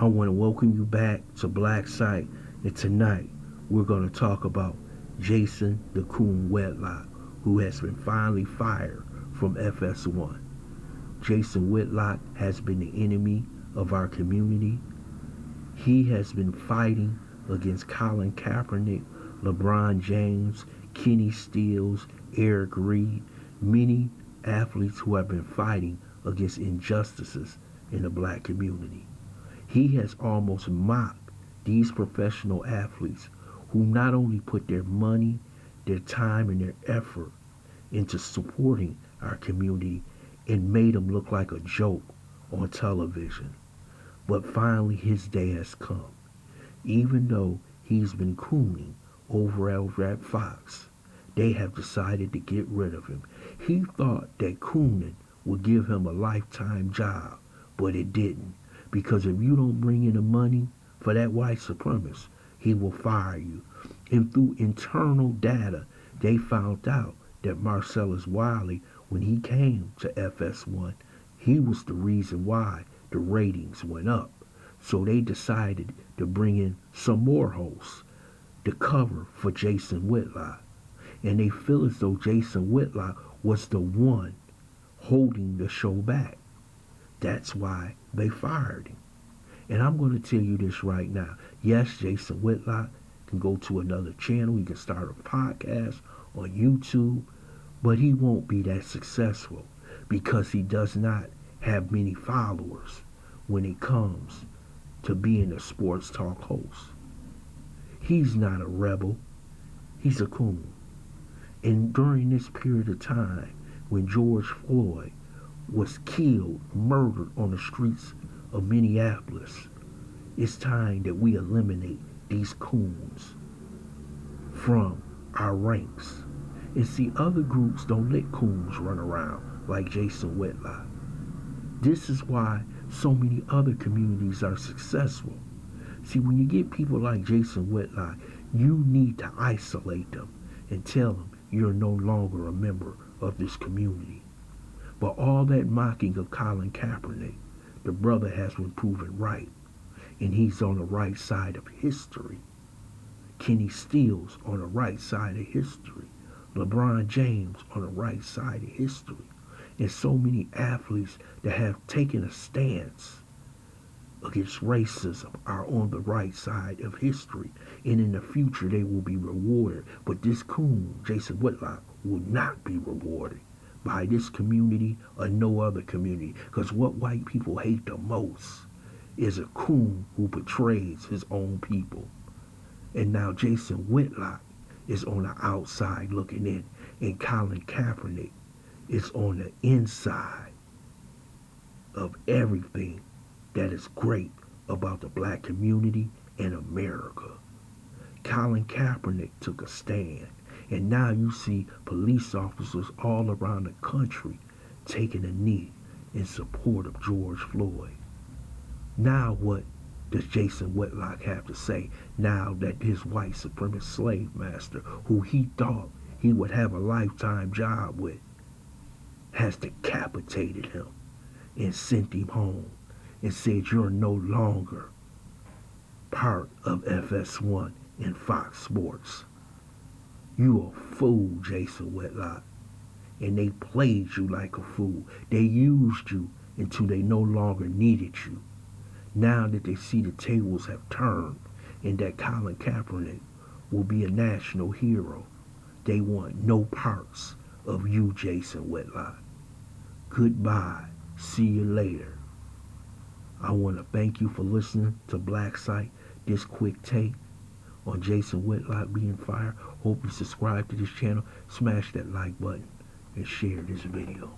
I want to welcome you back to Black Site, and tonight we're going to talk about Jason the Coon Whitlock, who has been finally fired from FS1. Jason Whitlock has been the enemy of our community. He has been fighting against Colin Kaepernick, LeBron James, Kenny Stills, Eric Reed, many athletes who have been fighting against injustices in the black community. He has almost mocked these professional athletes who not only put their money, their time, and their effort into supporting our community and made them look like a joke on television. But finally his day has come. Even though he's been cooning over at Fox, they have decided to get rid of him. He thought that cooning would give him a lifetime job, but it didn't. Because if you don't bring in the money for that white supremacist, he will fire you. And through internal data, they found out that Marcellus Wiley, when he came to FS1, he was the reason why the ratings went up. So they decided to bring in some more hosts to cover for Jason Whitlock. And they feel as though Jason Whitlock was the one holding the show back. That's why they fired him. And I'm going to tell you this right now. Yes, Jason Whitlock can go to another channel. He can start a podcast on YouTube. But he won't be that successful because he does not have many followers when it comes to being a sports talk host. He's not a rebel. He's a coon. And during this period of time when George Floyd was killed, murdered on the streets of Minneapolis, it's time that we eliminate these coons from our ranks. And see, other groups don't let coons run around like Jason Whitlock. This is why so many other communities are successful. See, when you get people like Jason Whitlock, you need to isolate them and tell them you're no longer a member of this community. But all that mocking of Colin Kaepernick, the brother has been proven right, and he's on the right side of history. Kenny Stills on the right side of history. LeBron James on the right side of history. And so many athletes that have taken a stance against racism are on the right side of history. And in the future they will be rewarded. But this coon, Jason Whitlock, will not be rewarded by this community or no other community. Because what white people hate the most is a coon who betrays his own people. And now Jason Whitlock is on the outside looking in, and Colin Kaepernick is on the inside of everything that is great about the black community and America. Colin Kaepernick took a stand, and now you see police officers all around the country taking a knee in support of George Floyd. Now what does Jason Whitlock have to say now that his white supremacist slave master, who he thought he would have a lifetime job with, has decapitated him and sent him home and said, you're no longer part of FS1 and Fox Sports. You a fool, Jason Whitlock. And they played you like a fool. They used you until they no longer needed you. Now that they see the tables have turned and that Colin Kaepernick will be a national hero, they want no parts of you, Jason Whitlock. Goodbye. See you later. I want to thank you for listening to Black Site, this quick take on Jason Whitlock being fired. Hope you subscribe to this channel, smash that like button, and share this video.